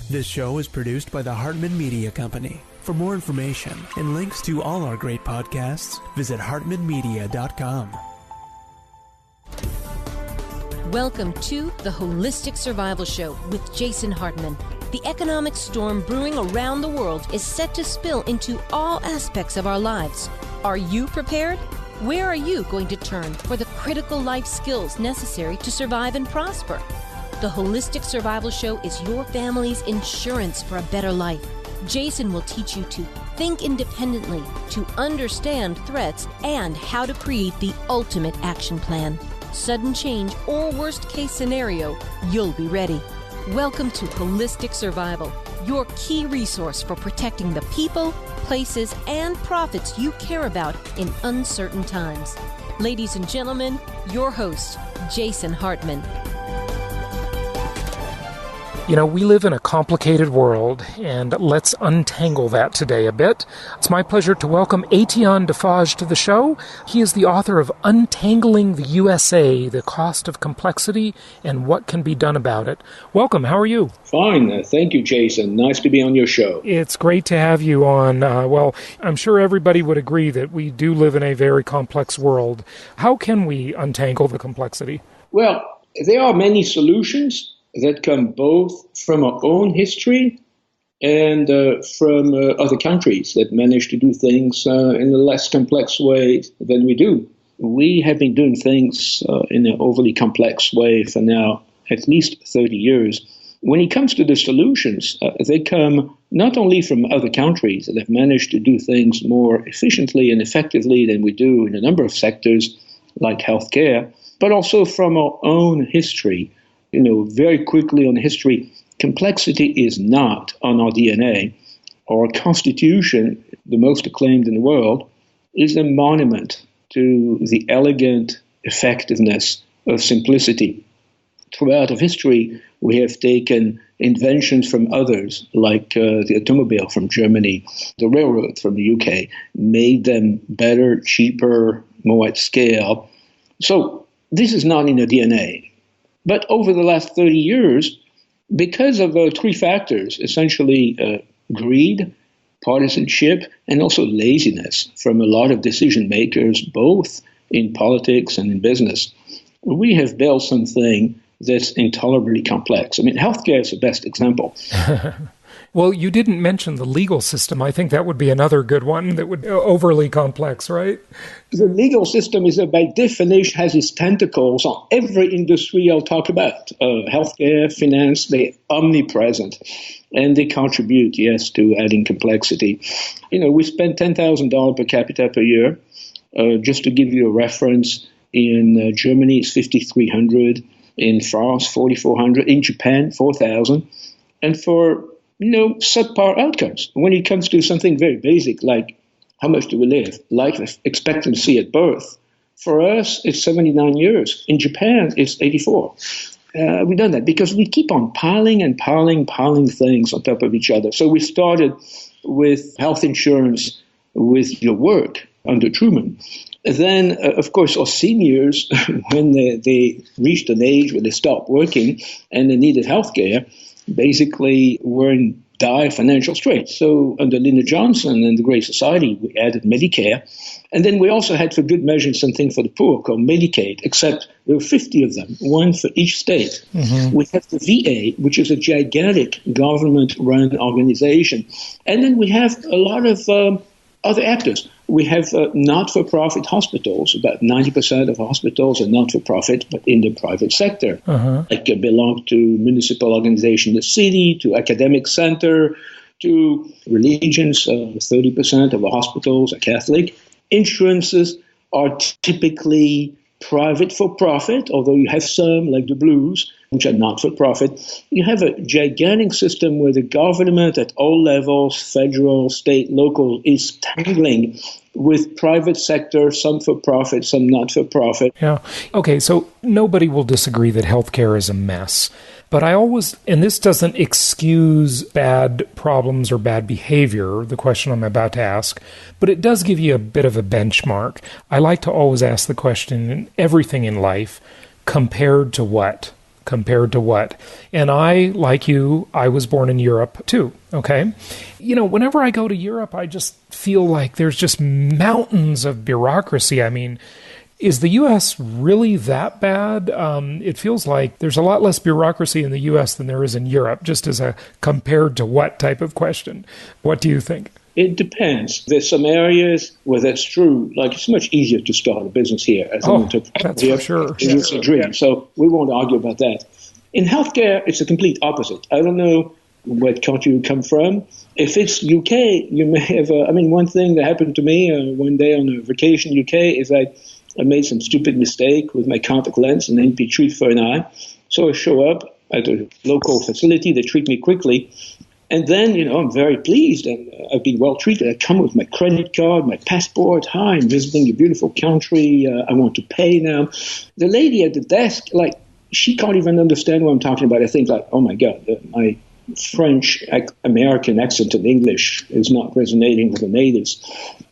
This show is produced by the Hartman Media Company. For more information and links to all our great podcasts, visit hartmanmedia.com. Welcome to the Holistic Survival Show with Jason Hartman. The economic storm brewing around the world is set to spill into all aspects of our lives. Are you prepared? Where are you going to turn for the critical life skills necessary to survive and prosper? The Holistic Survival Show is your family's insurance for a better life. Jason will teach you to think independently, to understand threats, and how to create the ultimate action plan. Sudden change or worst case scenario, you'll be ready. Welcome to Holistic Survival, your key resource for protecting the people, places, and profits you care about in uncertain times. Ladies and gentlemen, your host, Jason Hartman. You know, we live in a complicated world, and let's untangle that today a bit. It's my pleasure to welcome Etienne Deffarges to the show. He is the author of Untangling the USA, The Cost of Complexity and What Can Be Done About It. Welcome. How are you? Fine. Thank you, Jason. Nice to be on your show. It's great to have you on. Well, I'm sure everybody would agree that we do live in a very complex world. How can we untangle the complexity? Well, there are many solutions that come both from our own history and from other countries that manage to do things in a less complex way than we do. We have been doing things in an overly complex way for now at least 30 years. When it comes to the solutions, they come not only from other countries that have managed to do things more efficiently and effectively than we do in a number of sectors like healthcare, but also from our own history. You know, very quickly on history, complexity is not on our DNA. Our Constitution, the most acclaimed in the world, is a monument to the elegant effectiveness of simplicity. Throughout history, we have taken inventions from others, like the automobile from Germany, the railroad from the UK, made them better, cheaper, more at scale. So this is not in the DNA. But over the last 30 years, because of three factors, essentially greed, partisanship, and also laziness from a lot of decision makers, both in politics and in business, we have built something that's intolerably complex. I mean, healthcare is the best example. Well, you didn't mention the legal system. I think that would be another good one that would be overly complex, right? The legal system is, by definition, has its tentacles on every industry I'll talk about. Healthcare, finance, they're omnipresent. And they contribute, yes, to adding complexity. You know, we spend $10,000 per capita per year. Just to give you a reference, in Germany it's $5,300, in France $4,400, in Japan $4,000. And for subpar outcomes. When it comes to something very basic, like how much do we live, life expectancy at birth, for us, it's 79 years. In Japan, it's 84. We've done that because we keep on piling things on top of each other. So we started with health insurance with your work under Truman. Then, of course, our seniors, when they reached an age where they stopped working and they needed health care, basically were in dire financial straits. So under Lyndon Johnson and the Great Society, we added Medicare. And then we also had, for good measure, something for the poor called Medicaid, except there were 50 of them, one for each state. Mm-hmm. We have the VA, which is a gigantic government-run organization. And then we have a lot of other actors. We have not-for-profit hospitals. About 90% of hospitals are not-for-profit, but in the private sector. Uh-huh. Like belong to municipal organization in the city, to academic center, to religions. 30% of our hospitals are Catholic. Insurances are typically private for profit, although you have some, like the Blues, which are not for profit. You have a gigantic system where the government at all levels, federal, state, local, is tangling with private sector, some for profit, some not for profit. Yeah. Okay, so nobody will disagree that healthcare is a mess. But I always, and this doesn't excuse bad problems or bad behavior, the question I'm about to ask, but it does give you a bit of a benchmark. I like to always ask the question, everything in life, compared to what? compared to what? And I, like you, I was born in Europe too, okay? You know, whenever I go to Europe, I just feel like there's just mountains of bureaucracy. I mean, is the U.S. really that bad? It feels like there's a lot less bureaucracy in the U.S. than there is in Europe, just as a compared to what type of question. What do you think? It depends. There's some areas where that's true. Like, it's much easier to start a business here as an entrepreneur. That's for sure. It's a dream. So we won't argue about that. In healthcare, it's a complete opposite. I don't know what country you come from. If it's UK, you may have, one thing that happened to me one day on a vacation in UK is I made some stupid mistake with my contact lens and NP treat for an eye. So I show up at a local facility. They treat me quickly. And then, I'm very pleased and I've been well treated. I come with my credit card, my passport. Hi, I'm visiting a beautiful country. I want to pay now. The lady at the desk, she can't even understand what I'm talking about. I think oh my God, my French American accent in English is not resonating with the natives.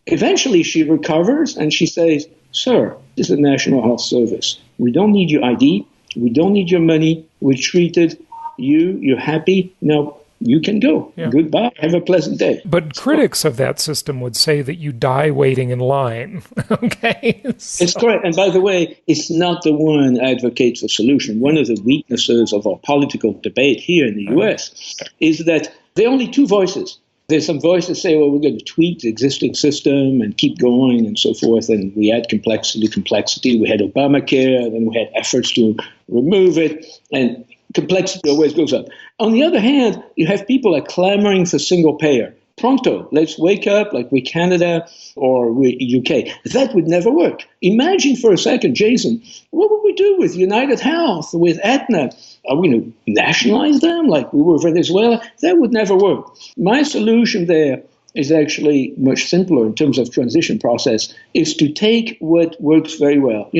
Eventually she recovers and she says, "Sir, this is the National Health Service. We don't need your ID. We don't need your money. We treated you. You're happy. Now you can go. Yeah. Goodbye. Have a pleasant day." But critics of that system would say that you die waiting in line. Okay? It's correct. And by the way, it's not the one advocates a solution. One of the weaknesses of our political debate here in the U.S. is that there are only two voices. There's some voices say, well, we're going to tweak the existing system and keep going and so forth. And we add complexity. We had Obamacare, and then we had efforts to remove it. And complexity always goes up. On the other hand, you have people clamoring for single payer. Pronto, let's wake up like we Canada or we UK. That would never work. Imagine for a second, Jason, what would we do with United Health, with Aetna? Are we going to nationalize them like we were Venezuela? That would never work. My solution there is actually much simpler in terms of transition process, is to take what works very well.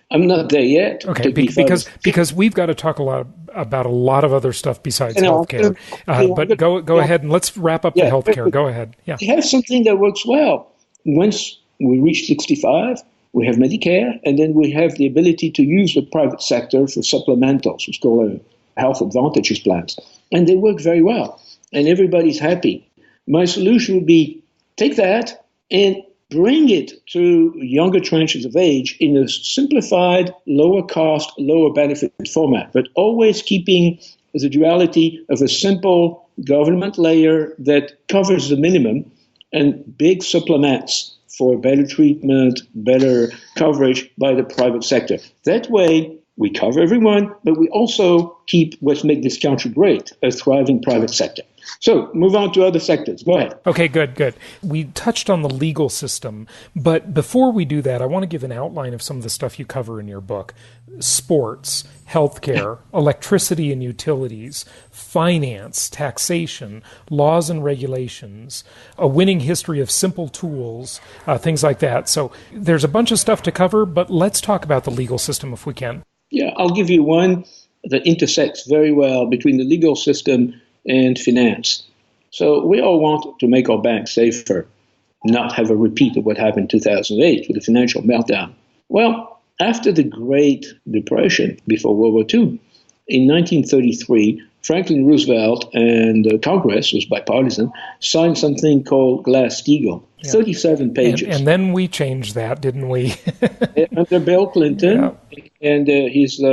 I'm not there yet. Okay, because we've got to talk about a lot of other stuff besides healthcare. But go ahead and let's wrap up the healthcare. Go ahead. Yeah. We have something that works well. Once we reach 65, we have Medicare, and then we have the ability to use the private sector for supplementals, which called health advantages plans. And they work very well, and everybody's happy. My solution would be take that and bring it to younger tranches of age in a simplified, lower cost, lower benefit format, but always keeping the duality of a simple government layer that covers the minimum and big supplements for better treatment, better coverage by the private sector. That way, we cover everyone, but we also keep what makes this country great, a thriving private sector. So, move on to other sectors. Go ahead. Okay, good. We touched on the legal system, but before we do that, I want to give an outline of some of the stuff you cover in your book. Sports, healthcare, electricity and utilities, finance, taxation, laws and regulations, a winning history of simple tools, things like that. So, there's a bunch of stuff to cover, but let's talk about the legal system if we can. Yeah, I'll give you one that intersects very well between the legal system and finance. So we all want to make our banks safer, not have a repeat of what happened in 2008 with the financial meltdown. Well, after the Great Depression, before World War II, in 1933, Franklin Roosevelt and Congress, was bipartisan, signed something called Glass-Steagall, 37 pages. And then we changed that, didn't we? Under Bill Clinton and his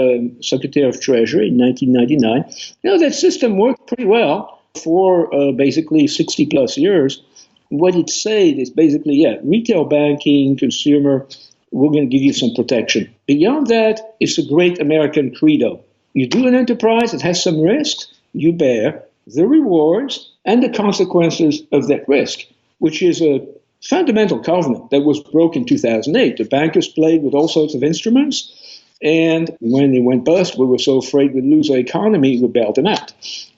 Secretary of Treasury in 1999. That system worked pretty well for basically 60 plus years. What it said is basically, retail banking, consumer, we're going to give you some protection. Beyond that, it's a great American credo. You do an enterprise that has some risk, you bear the rewards and the consequences of that risk, which is a fundamental covenant that was broken in 2008. The bankers played with all sorts of instruments, and when they went bust, we were so afraid we'd lose our economy, we bailed them out.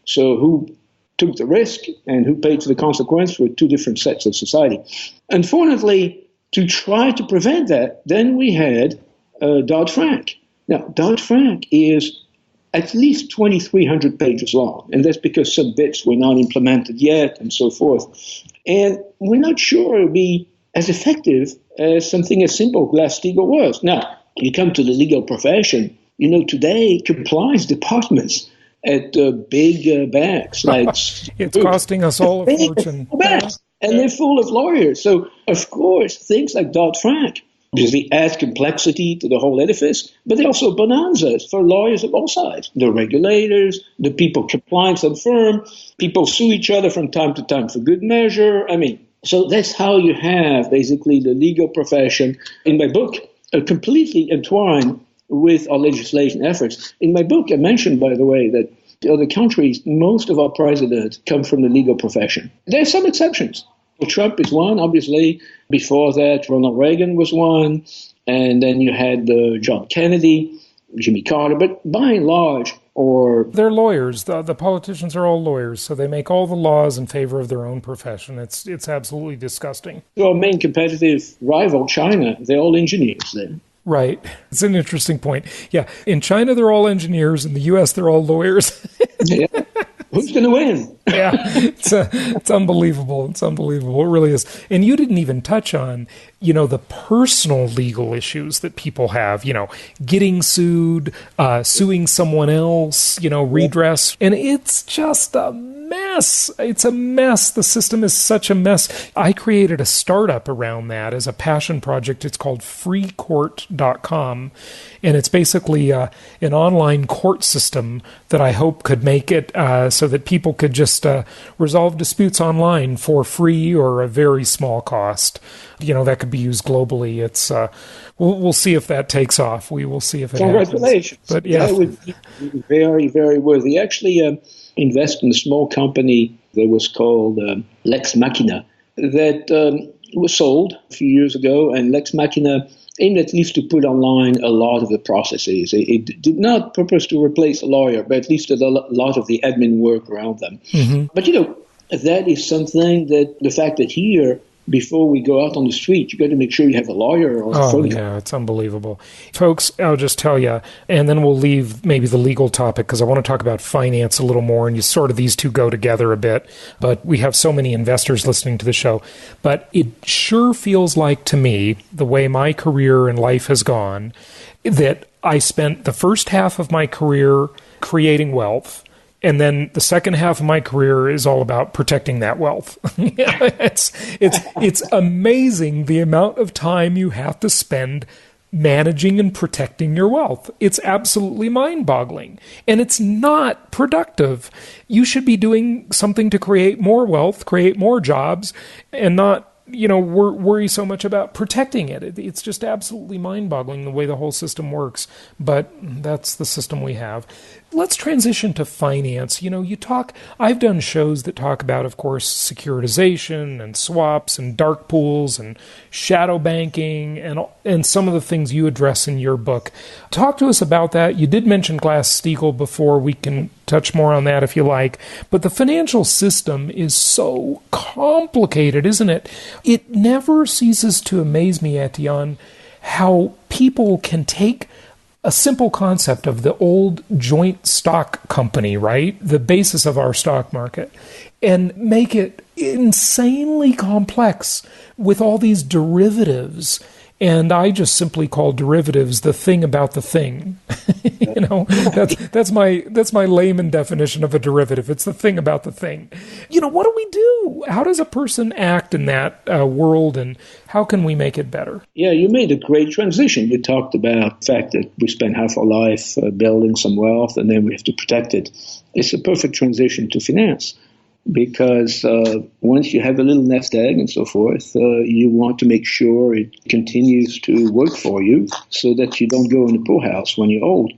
So who took the risk and who paid for the consequence were two different sets of society. Unfortunately, to try to prevent that, then we had Dodd-Frank. Now, Dodd-Frank is at least 2,300 pages long, and that's because some bits were not implemented yet and so forth. And we're not sure it will be as effective as something as simple Glass-Steagall was. Now, you come to the legal profession, today compliance departments at big banks like it's costing us all a fortune. And they're full of lawyers. So, of course, things like Dodd-Frank obviously add complexity to the whole edifice, but they're also bonanzas for lawyers of all sides. The regulators, the people compliance and firm, people sue each other from time to time for good measure. So that's how you have basically the legal profession, in my book, completely entwined with our legislation efforts. In my book, I mentioned, by the way, that in other countries, most of our presidents come from the legal profession. There are some exceptions. Trump is one, obviously. Before that, Ronald Reagan was one. And then you had John Kennedy, Jimmy Carter. But by and large, they're lawyers. The politicians are all lawyers, so they make all the laws in favor of their own profession. It's absolutely disgusting. Our main competitive rival, China, they're all engineers there. Right. It's an interesting point. Yeah. In China, they're all engineers. In the U.S., they're all lawyers. Yeah. Who's going to win? Yeah. It's unbelievable. It's unbelievable. It really is. And you didn't even touch on, the personal legal issues that people have, getting sued, suing someone else, redress. And it's just a mess. It's a mess. The system is such a mess. I created a startup around that as a passion project. It's called freecourt.com. And it's basically an online court system that I hope could make it so that people could just resolve disputes online for free or a very small cost. That could be used globally. It's we'll see if that takes off. We will see if it Congratulations. Happens. But yeah, that would be very, very worthy. Actually, invest in a small company that was called Lex Machina that was sold a few years ago, and Lex Machina aimed at least to put online a lot of the processes. It did not purpose to replace a lawyer, but at least a lot of the admin work around them. Mm-hmm. But that is something that the fact that here, before we go out on the street, you got to make sure you have a lawyer or a phone call. Yeah, it's unbelievable. Folks, I'll just tell you, and then we'll leave maybe the legal topic because I want to talk about finance a little more, and these two go together a bit. But we have so many investors listening to the show. But it sure feels like to me, the way my career and life has gone, that I spent the first half of my career creating wealth. And then the second half of my career is all about protecting that wealth. It's amazing the amount of time you have to spend managing and protecting your wealth. It's absolutely mind-boggling. And it's not productive. You should be doing something to create more wealth, create more jobs, and not worry so much about protecting it. It's just absolutely mind-boggling the way the whole system works. But that's the system we have. Let's transition to finance. I've done shows that talk about, of course, securitization and swaps and dark pools and shadow banking and some of the things you address in your book. Talk to us about that. You did mention Glass-Steagall before. We can touch more on that if you like. But the financial system is so complicated, isn't it? It never ceases to amaze me, Etienne, how people can take a simple concept of the old joint stock company, right? The basis of our stock market, and make it insanely complex with all these derivatives. And I just simply call derivatives the thing about the thing. That's my layman definition of a derivative. It's the thing about the thing. What do we do? How does a person act in that world, and how can we make it better? Yeah, you made a great transition. You talked about the fact that we spend half our life building some wealth, and then we have to protect it. It's a perfect transition to finance. Because once you have a little nest egg and so forth, you want to make sure it continues to work for you so that you don't go in the poorhouse when you're old.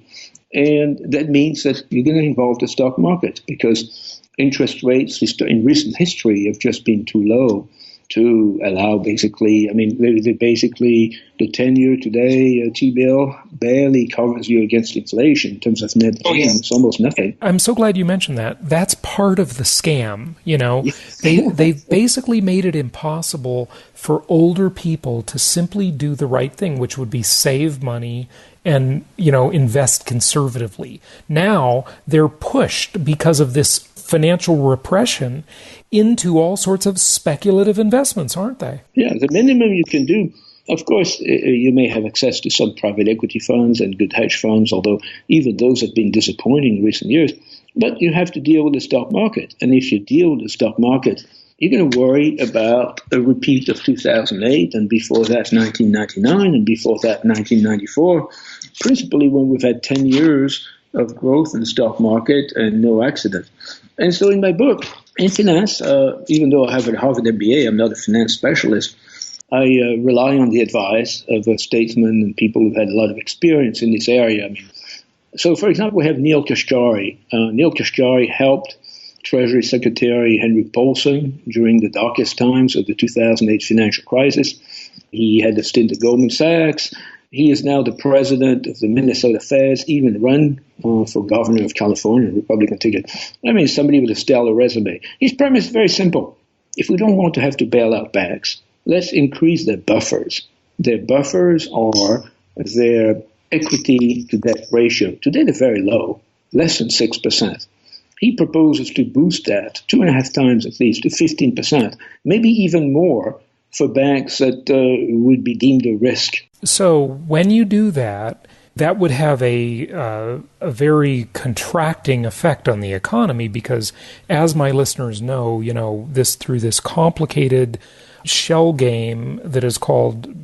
And that means that you're going to involve the stock market because interest rates in recent history have just been too low to allow the 10-year today T-bill barely covers you against inflation in terms of net gain. It's almost nothing. I'm so glad you mentioned that. That's part of the scam. They've basically made it impossible for older people to simply do the right thing, which would be save money and, invest conservatively. Now they're pushed because of this financial repression into all sorts of speculative investments, aren't they? Yeah, the minimum you can do Of course, you may have access to some private equity funds and good hedge funds, although even those have been disappointing in recent years. But you have to deal with the stock market. And if you deal with the stock market, you're going to worry about a repeat of 2008, and before that 1999, and before that 1994, principally when we've had 10 years of growth in the stock market and no accident. And so in my book, in finance, even though I have a Harvard MBA, I'm not a finance specialist, I rely on the advice of statesmen and people who've had a lot of experience in this area. I mean, so, for example, we have Neil Kashkari. Neil Kashkari helped Treasury Secretary Henry Paulson during the darkest times of the 2008 financial crisis. He had a stint at Goldman Sachs. He is now the president of the Minnesota Feds, even run for governor of California, Republican ticket. I mean, somebody with a stellar resume. His premise is very simple. If we don't want to have to bail out banks, let's increase their buffers. Their buffers are their equity to debt ratio. Today they're very low, less than 6%. He proposes to boost that 2.5 times at least to 15%, maybe even more for banks that would be deemed a risk. So when you do that, that would have a very contracting effect on the economy because, as my listeners know, this through this complicated shell game that is called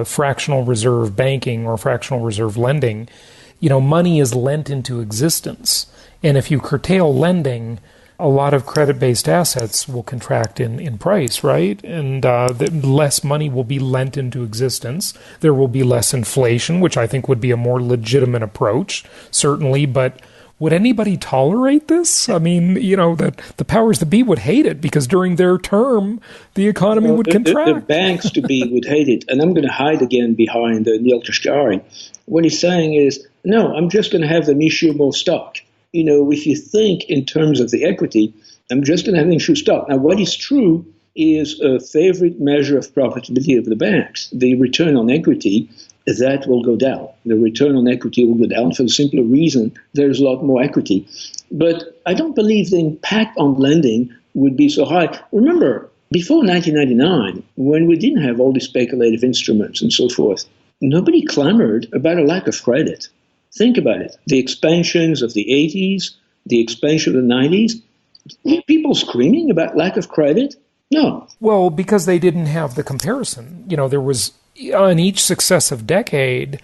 fractional reserve banking or fractional reserve lending, money is lent into existence. And if you curtail lending, a lot of credit-based assets will contract in price, right? And less money will be lent into existence. There will be less inflation, which I think would be a more legitimate approach, certainly. But would anybody tolerate this? I mean, the powers that be would hate it because during their term, the economy would contract. The banks to be would hate it. And I'm going to hide again behind Neil Kashkari. What he's saying is, no, I'm just going to have them issue more stock. If you think in terms of the equity, I'm just going to have them issue stock. Now, what is true is a favorite measure of profitability of the banks, the return on equity, that will go down. The return on equity will go down for the simple reason there's a lot more equity. But I don't believe the impact on lending would be so high. Remember, before 1999, when we didn't have all these speculative instruments and so forth, nobody clamored about a lack of credit. Think about it. The expansions of the 80s, the expansion of the 90s, were people screaming about lack of credit? No. Well, because they didn't have the comparison. There was, on each successive decade,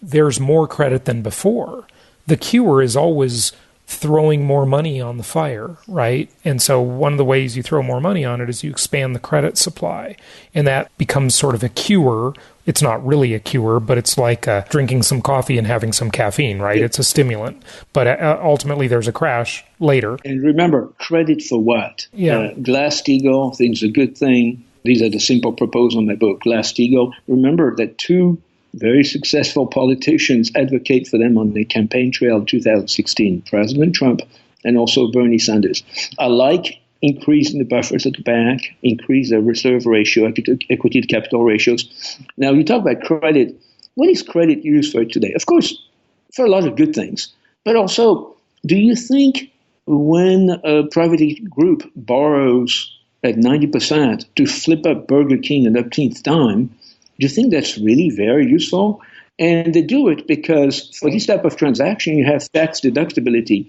there's more credit than before. The cure is always throwing more money on the fire, right? And so one of the ways you throw more money on it is you expand the credit supply. And that becomes sort of a cure. It's not really a cure, but it's like drinking some coffee and having some caffeine, right? It's a stimulant. But ultimately, there's a crash later. And remember, credit for what? Yeah. Glass-Steagall, things a good thing. These are the simple proposals in my book. Glass-Steagall. Remember that two very successful politicians advocate for them on the campaign trail in 2016, President Trump and also Bernie Sanders. I like increasing the buffers at the bank, increase the reserve ratio, equity to capital ratios. Now, you talk about credit. What is credit used for today? Of course, for a lot of good things. But also, do you think when a private group borrows at 90% to flip up Burger King an umpteenth time, do you think that's really very useful? And they do it because for this type of transaction, you have tax deductibility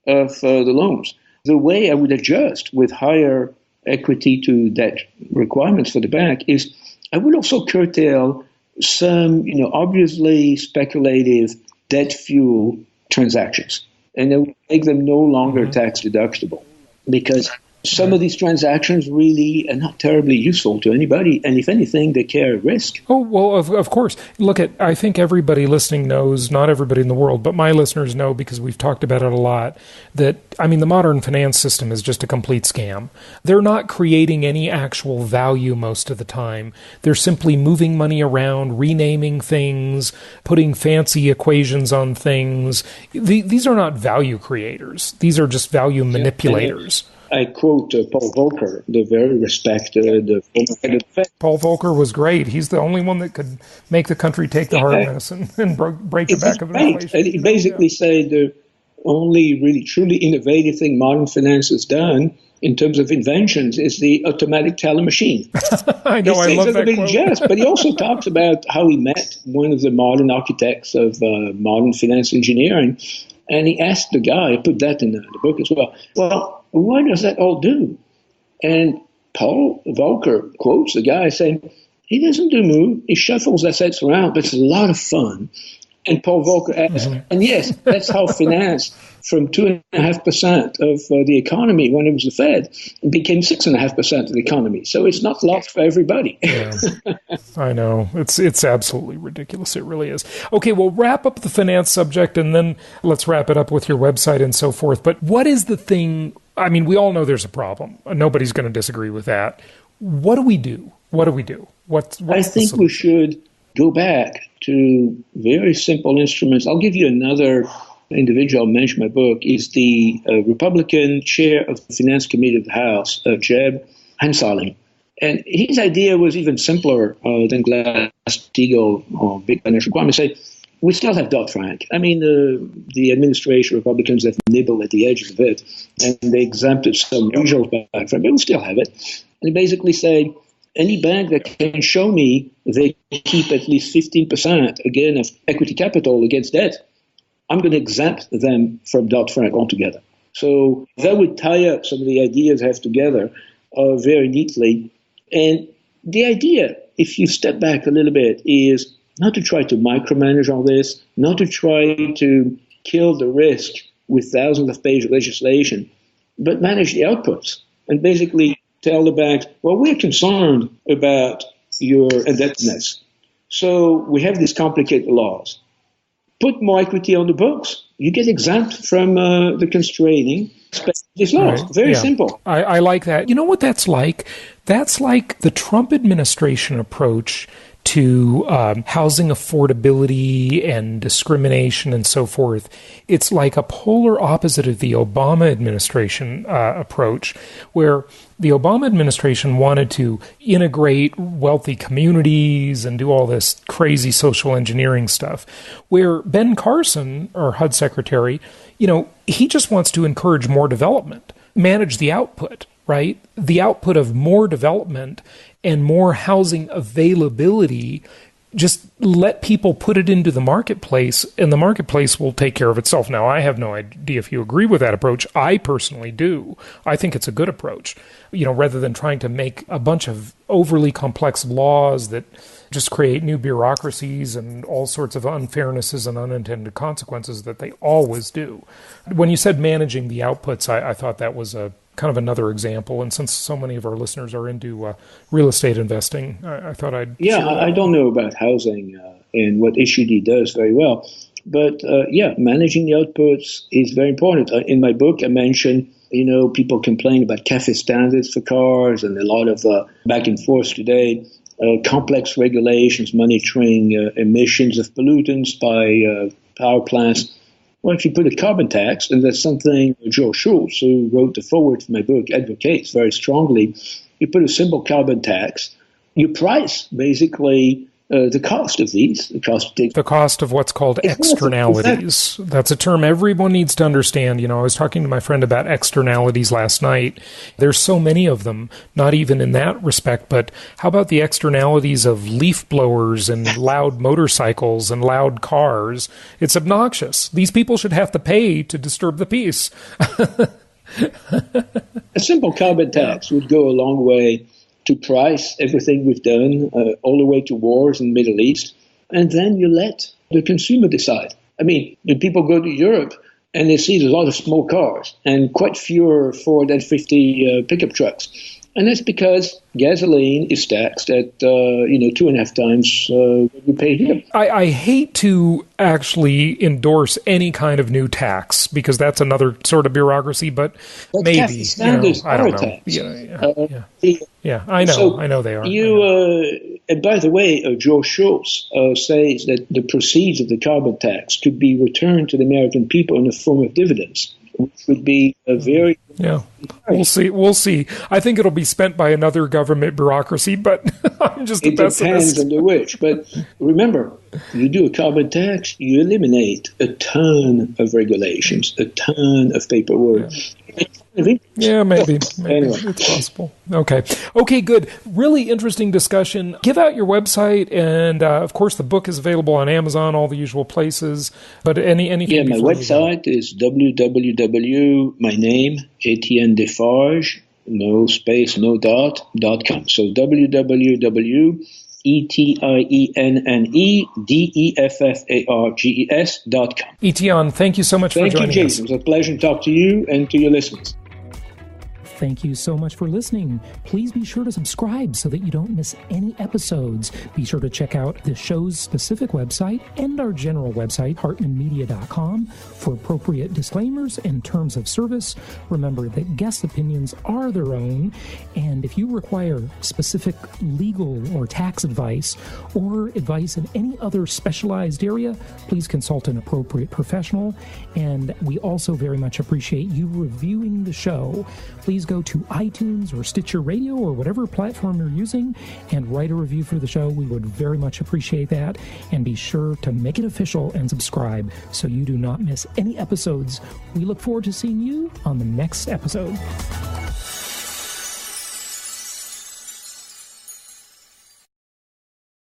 of the loans. The way I would adjust with higher equity to debt requirements for the bank is I would also curtail some, obviously speculative debt fuel transactions. And I would make them no longer tax deductible because some of these transactions really are not terribly useful to anybody, and if anything, they carry risk. Oh, well, of course. Look, I think everybody listening knows, not everybody in the world, but my listeners know because we've talked about it a lot, that, the modern finance system is just a complete scam. They're not creating any actual value most of the time. They're simply moving money around, renaming things, putting fancy equations on things. These are not value creators. These are just value manipulators. I quote Paul Volcker, the very respected former head of the Fed. Paul Volcker was great. He's the only one that could make the country take the hard medicine and break the back of inflation. And he basically said only really truly innovative thing modern finance has done in terms of inventions is the automatic teller machine. I know, I love that quote. Jest, but he also talks about how he met one of the modern architects of modern finance engineering, and he asked the guy, I put that in the book as well, what does that all do? And Paul Volcker quotes the guy saying, he doesn't do move, he shuffles assets around, but it's a lot of fun. And Paul Volcker asked, and yes, that's how finance, from 2.5% of the economy when it was the Fed, became 6.5% of the economy. So it's not lost for everybody. Yeah. I know. It's absolutely ridiculous. It really is. Okay, well, wrap up the finance subject, and then let's wrap it up with your website and so forth. But what is the thing? I mean, we all know there's a problem. Nobody's going to disagree with that. What do we do? What do we do? I think we should go back to very simple instruments. I'll give you another individual. I'll mention my book is the Republican chair of the Finance Committee of the House, Jeb Hansaling. And his idea was even simpler than Glass-Steagall or big financial crime. He said, we still have Dodd-Frank. I mean, the administration, Republicans have nibbled at the edges of it, and they exempted some usual back from it, but we still have it. And he basically said, any bank that can show me they keep at least 15%, again, of equity capital against debt, I'm going to exempt them from Dodd-Frank altogether. So that would tie up some of the ideas I have together very neatly. And the idea, if you step back a little bit, is not to try to micromanage all this, not to try to kill the risk with thousands of pages of legislation, but manage the outputs and basically tell the banks, well, we're concerned about your indebtedness. So we have these complicated laws. Put more equity on the books. You get exempt from the constraining these laws. Right. Very simple. I like that. You know what that's like? That's like the Trump administration approach to housing affordability and discrimination and so forth. It's like a polar opposite of the Obama administration approach, where the Obama administration wanted to integrate wealthy communities and do all this crazy social engineering stuff, where Ben Carson, our HUD secretary, he just wants to encourage more development, manage the output, right? The output of more development and more housing availability, just let people put it into the marketplace, and the marketplace will take care of itself. Now, I have no idea if you agree with that approach. I personally do. I think it's a good approach, rather than trying to make a bunch of overly complex laws that just create new bureaucracies and all sorts of unfairnesses and unintended consequences that they always do. When you said managing the outputs, I thought that was a kind of another example. And since so many of our listeners are into real estate investing, I thought I'd... Yeah, I don't know about housing and what HUD does very well. But managing the outputs is very important. In my book, I mentioned, people complain about CAFE standards for cars and a lot of back and forth today. Complex regulations monitoring emissions of pollutants by power plants. Well, if you put a carbon tax, and that's something Joe Schultz, who wrote the foreword for my book, advocates very strongly, you put a simple carbon tax, you price basically the cost of these, the cost of what's called externalities. That's a term everyone needs to understand. I was talking to my friend about externalities last night. There's so many of them, not even in that respect, but how about the externalities of leaf blowers and loud motorcycles and loud cars? It's obnoxious. These people should have to pay to disturb the peace. A simple carbon tax would go a long way to price everything we've done, all the way to wars in the Middle East, and then you let the consumer decide. I mean, when people go to Europe and they see there's a lot of small cars and quite fewer Ford F-50 pickup trucks, and that's because gasoline is taxed at 2.5 times what we pay here. I hate to actually endorse any kind of new tax because that's another sort of bureaucsabureaucracy, but maybe I don't know. Yeah, I know. So I know they are. And by the way, Joe Schultz says that the proceeds of the carbon tax could be returned to the American people in the form of dividends. which would be a very... Yeah, we'll see. We'll see. I think it'll be spent by another government bureaucracy, but I'm just a pessimist. It depends on the which. But remember, you do a carbon tax, you eliminate a ton of regulations, a ton of paperwork. Yeah, maybe. Anyway. It's possible. Okay, good. Really interesting discussion. Give out your website, and of course the book is available on Amazon, all the usual places. But anything? Yeah, my website is my name, Etienne Deffarges, no space, no .com. So www.EtienneDeffarges.com. Etienne, thank you so much for joining us. Thank you, Jason. It was a pleasure to talk to you and to your listeners. Thank you so much for listening. Please be sure to subscribe so that you don't miss any episodes. Be sure to check out the show's specific website and our general website, hartmanmedia.com, for appropriate disclaimers and terms of service. Remember that guest opinions are their own, and if you require specific legal or tax advice or advice in any other specialized area, please consult an appropriate professional. And we also very much appreciate you reviewing the show. Please go to iTunes or Stitcher Radio or whatever platform you're using and write a review for the show. We would very much appreciate that. And be sure to make it official and subscribe so you do not miss any episodes. We look forward to seeing you on the next episode.